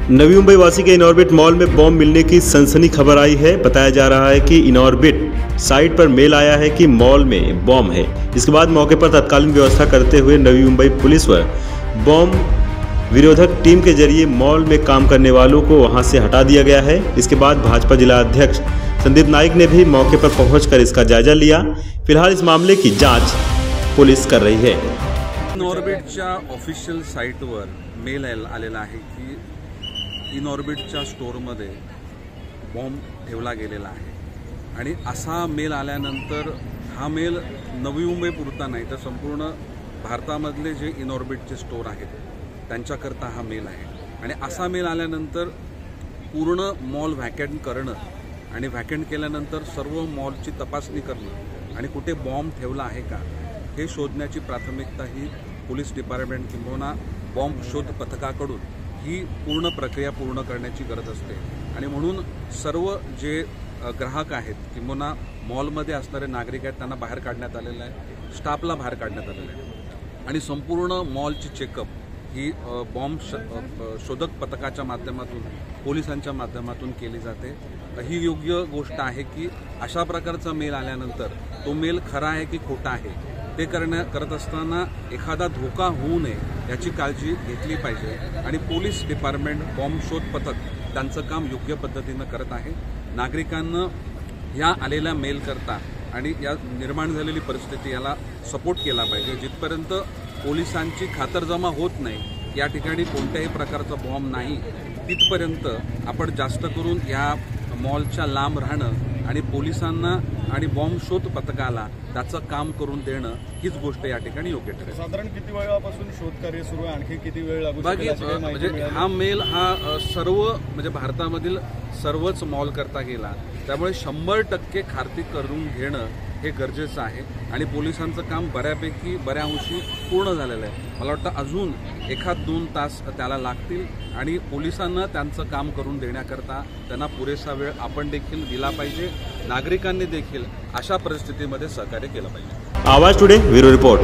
नवी मुंबई वासी के Inorbit mall में bomb मिलने की सनसनी खबर आई है। बताया जा रहा है कि इनऑर्बिट साइट पर मेल आया है कि मॉल में बॉम्ब है। इसके बाद मौके पर तत्कालीन व्यवस्था करते हुए नवी मुंबई पुलिस व बॉम्ब विरोधक टीम के जरिए मॉल में काम करने वालों को वहां से हटा दिया गया है। इसके बाद भाजपा जिला अध्यक्ष संदीप नाइक ने भी मौके पर पहुंचकर इसका जायजा लिया। फिलहाल इस मामले की जांच पुलिस कर रही है। इनऑर्बिटच्या ऑफिशियल साइटवर मेल आलेला आहे की इनऑर्बिटच्या स्टोअरमध्ये बॉम्ब ठेवला गेलेला आहे आणि असा मेल आल्यानंतर हा मेल नवी मुंबई पुरता नाही तर संपूर्ण भारतामधले जे इनऑर्बिटचे स्टोअर आहेत त्यांच्याकरता हा मेल आहे आणि असा मेल आल्यानंतर पूर्ण मॉल व्हॅकंट करणं आणि व्हॅकंट केल्यानंतर सर्व मॉलची तपासणी करणं आणि कुठे बॉम्ब ठेवला आहे का हे शोधण्याची प्राथमिकता ही पोलीस डिपार्टमेंट किंवा बॉम्ब शोध पथकाकडून ही पूर्ण प्रक्रिया पूर्ण करण्याची गरज असते आणि म्हणून सर्व जे ग्राहक आहेत किंवा मॉलमध्ये असणारे नागरिक आहेत त्यांना बाहेर काढण्यात आलेलं आहे, स्टाफला बाहेर काढण्यात आलेलं आहे आणि संपूर्ण मॉलची चेकअप ही बॉम्ब शोधक पथकाच्या माध्यमातून पोलिसांच्या माध्यमातून केली जाते। ही योग्य गोष्ट आहे की अशा प्रकारचा मेल आल्यानंतर तो मेल खरा आहे की खोटा आहे ते करत असताना एखादा धोका होऊ नये याची काळजी घेतली पाहिजे आणि पोलीस डिपार्टमेंट बॉम्ब शोध पथक त्यांचं काम योग्य पद्धतीनं करत आहे। नागरिकांना या आलेल्या मेल करता आणि या निर्माण झालेली परिस्थिती याला सपोर्ट केला पाहिजे। जिथपर्यंत पोलिसांची खातरजमा होत नाही, या ठिकाणी कोणत्याही प्रकारचा बॉम्ब नाही, तिथपर्यंत आपण जास्त करून या मॉलच्या लांब राहणं आणि पोलिसांना आणि बॉम्ब शोध पथकाला त्याचं काम करून देणं हीच गोष्ट या ठिकाणी योग्य ठरेल। साधारण किती वेळापासून शोधकार्य सुरू आहे, आणखी किती वेळ लागू शकतो? म्हणजे हा मेल हा सर्व म्हणजे भारतामधील सर्वच मॉल करता गेला, त्यामुळे 100% खात्री करून घेणं हे गरजेचं आहे आणि पोलिसांचं काम बऱ्या अंशी पूर्ण झालेलं आहे। मला वाटतं अजून 1-2 तास त्याला लागतील आणि पोलिसांना त्यांचं काम करून देण्याकरता त्यांना पुरेसा वेळ आपण देखील दिला पाहिजे, नागरिकांनी देखील अशा परिस्थितीमध्ये सहकार्य केलं पाहिजे। आवाज टुडे ब्युरो रिपोर्ट।